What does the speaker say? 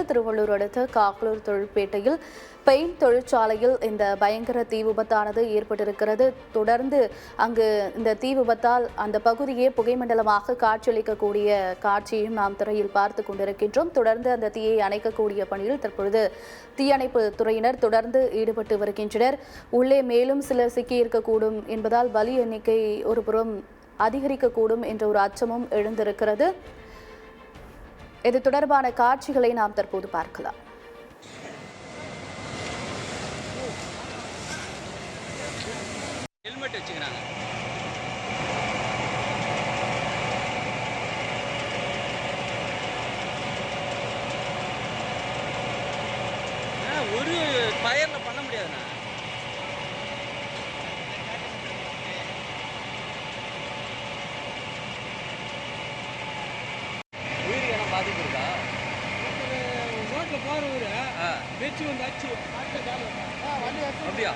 திருவள்ளூர் அடுத்த காக்லூர் தொழிற்பேட்டையில் பெயிண்ட் தொழிற்சாலையில் இந்த பயங்கர தீ விபத்தானது ஏற்பட்டிருக்கிறது. தொடர்ந்து அங்கு இந்த தீ விபத்தால் அந்த பகுதியே புகைமண்டலமாக காட்சியளிக்கக்கூடிய காட்சியையும் நாம் திரையில் பார்த்து கொண்டிருக்கின்றோம். தொடர்ந்து அந்த தீயை அணைக்கக்கூடிய பணியில் தற்பொழுது தீயணைப்பு துறையினர் தொடர்ந்து ஈடுபட்டு வருகின்றனர். உள்ளே மேலும் சிலர் சிக்கியிருக்கக்கூடும் என்பதால் பலி எண்ணிக்கை ஒருபுறம் அதிகரிக்கக்கூடும் என்ற ஒரு அச்சமும் எழுந்திருக்கிறது. இது தொடர்பான காட்சிகளை நாம் தற்போது பார்க்கலாம். ஹெல்மெட் வச்சுக்கிறாங்க. ஒரு ஃபயர்ல பண்ண முடியாதுண்ணா. உயிருக்கு என்ன பாதிப்பு இருக்கா? ரோட்ல போற ஊரு பேச்சு வந்து அச்சு அப்படியா?